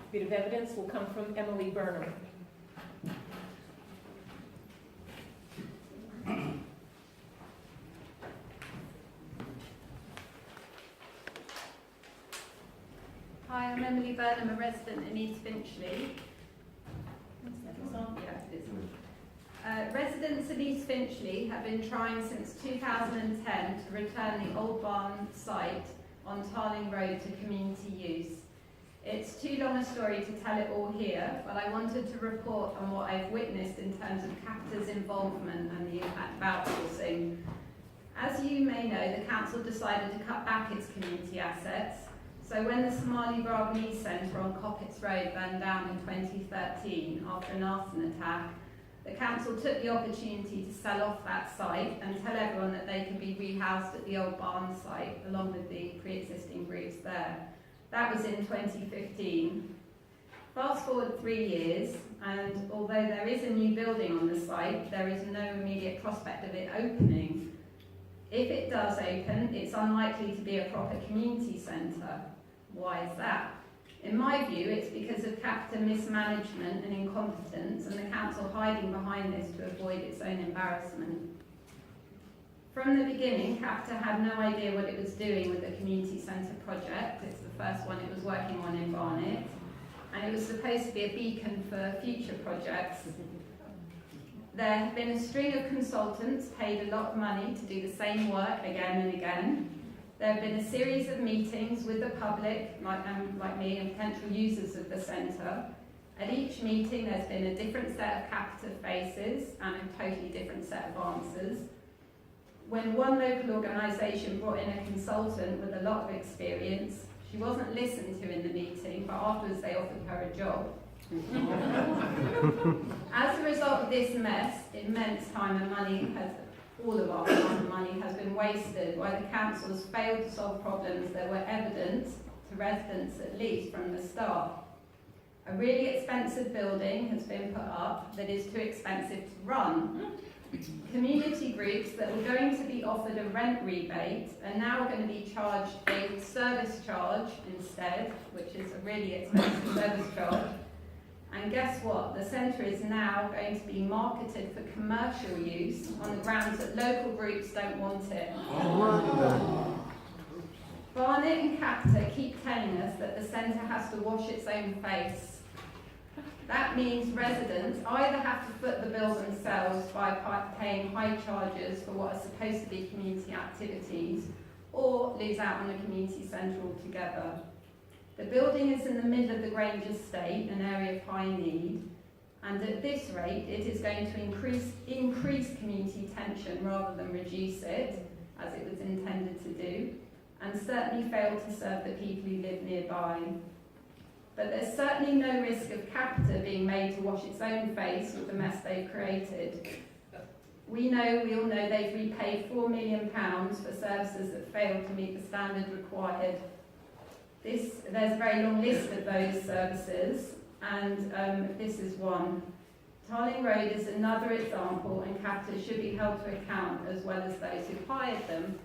Bit of evidence will come from Emily Burnham. Hi, I'm Emily Burnham, a resident in East Finchley. Residents of East Finchley have been trying since 2010 to return the old barn site on Tarling Road to community use. It's too long a story to tell it all here, but I wanted to report on what I've witnessed in terms of Capita's involvement and the impact of outsourcing. As you may know, the council decided to cut back its community assets. So when the Somali Barnet Centre on Coppets Road burned down in 2013 after an arson attack, the council took the opportunity to sell off that site and tell everyone that they could be rehoused at the old barn site along with the pre-existing groups there. That was in 2015. Fast forward 3 years, and although there is a new building on the site, there is no immediate prospect of it opening. If it does open, it's unlikely to be a proper community centre. Why is that? In my view, it's because of Capita mismanagement and incompetence, and the council hiding behind this to avoid its own embarrassment. From the beginning, Capita had no idea what it was doing with the community centre project. It's the first one it was working on in Barnet, and it was supposed to be a beacon for future projects. There have been a string of consultants paid a lot of money to do the same work again and again. There have been a series of meetings with the public, like me, and potential users of the centre. At each meeting, there's been a different set of Capita faces and a totally different set of answers. When one local organisation brought in a consultant with a lot of experience, she wasn't listened to in the meeting, but afterwards they offered her a job. As a result of this mess, immense time and money all of our time and money has been wasted while the council has failed to solve problems that were evident to residents at least from the start. A really expensive building has been put up that is too expensive to run. Community groups that were going to be offered a rent rebate are now going to be charged a service charge instead, which is a really expensive service charge. And guess what? The centre is now going to be marketed for commercial use on the grounds that local groups don't want it. Barnet and Capita keep telling us that the centre has to wash its own face. That means residents either have to foot the bill themselves by paying high charges for what are supposed to be community activities, or lose out on the community centre altogether. The building is in the middle of the Grange estate, an area of high need, and at this rate it is going to increase community tension rather than reduce it, as it was intended to do, and certainly fail to serve the people who live nearby. But there's certainly no risk of Capita being made to wash its own face with the mess they've created. We all know they've repaid £4 million for services that failed to meet the standard required. There's a very long list of those services, and this is one. Tarling Road is another example, and Capita should be held to account as well as those who hired them.